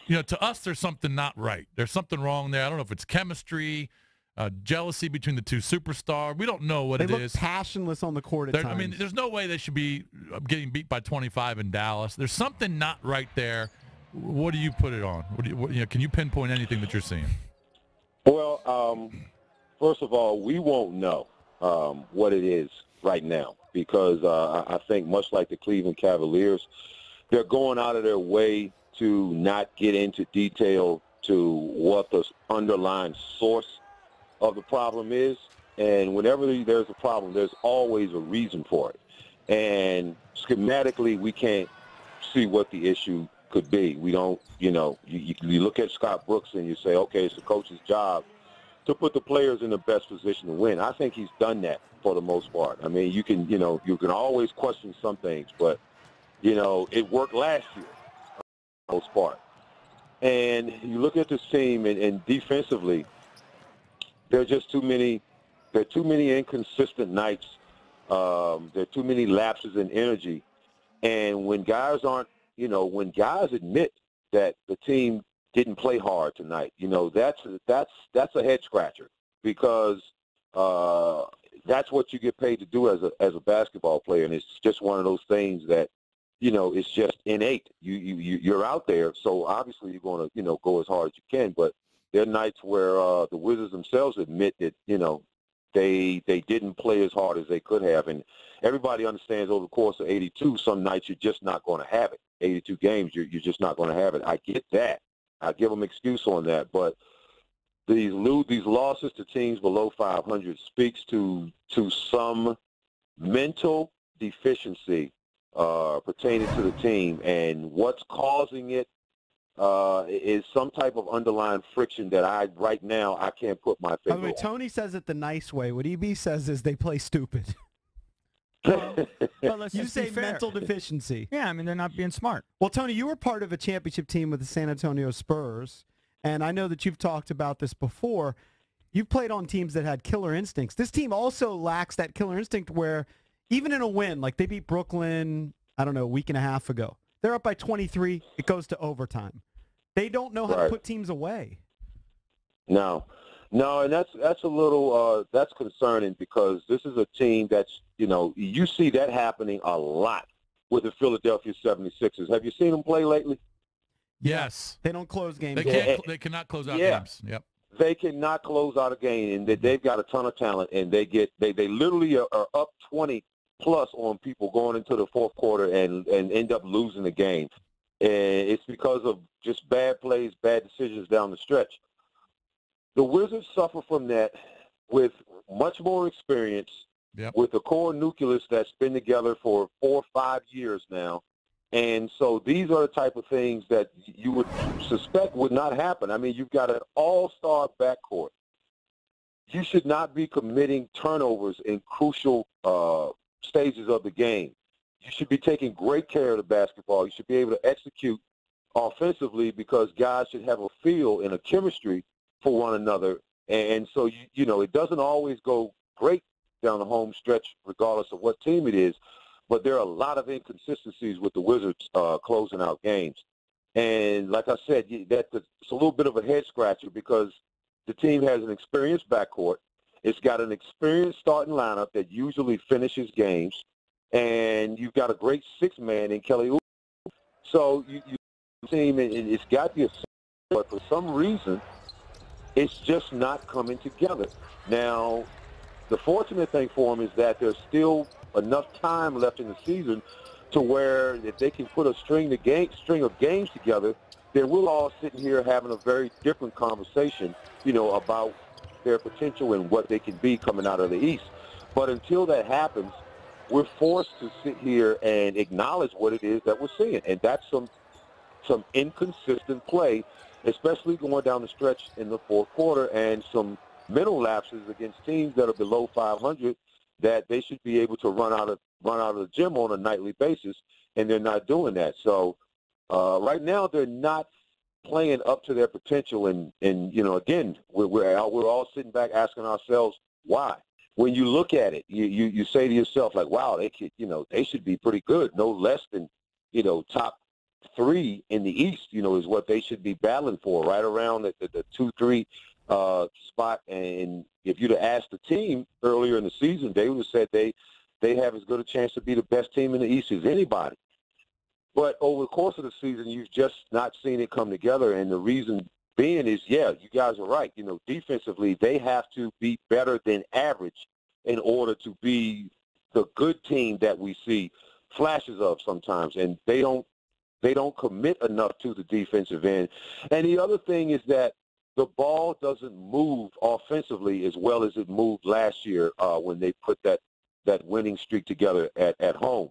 to us, there's something not right. There's something wrong there. I don't know if it's chemistry, jealousy between the two superstars. We don't know what it is. They look passionless on the court at times. I mean, there's no way they should be getting beat by 25 in Dallas. There's something not right there. What do you put it on? Can you pinpoint anything that you're seeing? Well, first of all, we won't know what it is right now because I think much like the Cleveland Cavaliers, they're going out of their way to not get into detail to what the underlying source of the problem is. And whenever there's a problem, there's always a reason for it. And schematically, we can't see what the issue could be. We don't, you look at Scott Brooks and you say, okay, it's the coach's job to put the players in the best position to win. I think he's done that for the most part. I mean, you can always question some things, but, it worked last year for the most part. And you look at this team, and defensively, there are just too many inconsistent nights. There are too many lapses in energy. And when guys when guys admit that the team didn't play hard tonight, that's a head scratcher because that's what you get paid to do as a basketball player, and it's just one of those things that it's just innate. You're out there, so obviously you're going to go as hard as you can. But there are nights where the Wizards themselves admit that they didn't play as hard as they could have, and everybody understands over the course of 82, some nights you're just not going to have it. 82 games, you're just not going to have it. I get that. I give them excuse on that, but these losses to teams below 500 speaks to some mental deficiency pertaining to the team, and what's causing it is some type of underlying friction that right now I can't put my finger on. By the way, Tony says it the nice way. What EB says is they play stupid. Well, let's You just say be fair. mental deficiency. Yeah, I mean, they're not being smart. Well, Tony, you were part of a championship team with the San Antonio Spurs, and I know that you've talked about this before. You've played on teams that had killer instincts. This team also lacks that killer instinct where even in a win, like they beat Brooklyn, I don't know, a week and a half ago. They're up by 23. It goes to overtime. They don't know how to put teams away. No, and that's a little that's concerning because this is a team that's you see that happening a lot with the Philadelphia 76ers. Have you seen them play lately? Yes. They don't close games. They cannot close out games. Yep. They cannot close out a game, and they've got a ton of talent, and they literally are up 20 plus on people going into the fourth quarter and end up losing the game. And it's because of just bad plays, bad decisions down the stretch. The Wizards suffer from that with much more experience, with a core nucleus that's been together for 4 or 5 years now. And so these are the type of things that you would suspect would not happen. I mean, you've got an all-star backcourt. You should not be committing turnovers in crucial stages of the game. You should be taking great care of the basketball. You should be able to execute offensively because guys should have a feel and a chemistry for one another. And so, it doesn't always go great down the home stretch regardless of what team it is, but there are a lot of inconsistencies with the Wizards closing out games. And like I said, it's a little bit of a head-scratcher because the team has an experienced backcourt. It's got an experienced starting lineup that usually finishes games. And you've got a great six-man in Kelly Oubre. So you team, it's got the – but for some reason, it's just not coming together. Now, the fortunate thing for them is that there's still enough time left in the season to where if they can put a string of games together, then we're all sitting here having a very different conversation, about their potential and what they can be coming out of the East. But until that happens, we're forced to sit here and acknowledge what it is that we're seeing, and that's some inconsistent play, especially going down the stretch in the fourth quarter, and some mental lapses against teams that are below 500 that they should be able to run out of the gym on a nightly basis, and they're not doing that. So right now they're not playing up to their potential, and again, we're all sitting back asking ourselves why. When you look at it, you say to yourself, like, wow, they should be pretty good, no less than, top three in the East, is what they should be battling for, right around the 2-3 spot. And if you'd have asked the team earlier in the season, they would have said they have as good a chance to be the best team in the East as anybody. But over the course of the season, you've just not seen it come together. And the reason being is, yeah, you guys are right. Defensively, they have to be better than average in order to be the good team that we see flashes of sometimes. And they don't commit enough to the defensive end. And the other thing is that the ball doesn't move offensively as well as it moved last year when they put that winning streak together at home.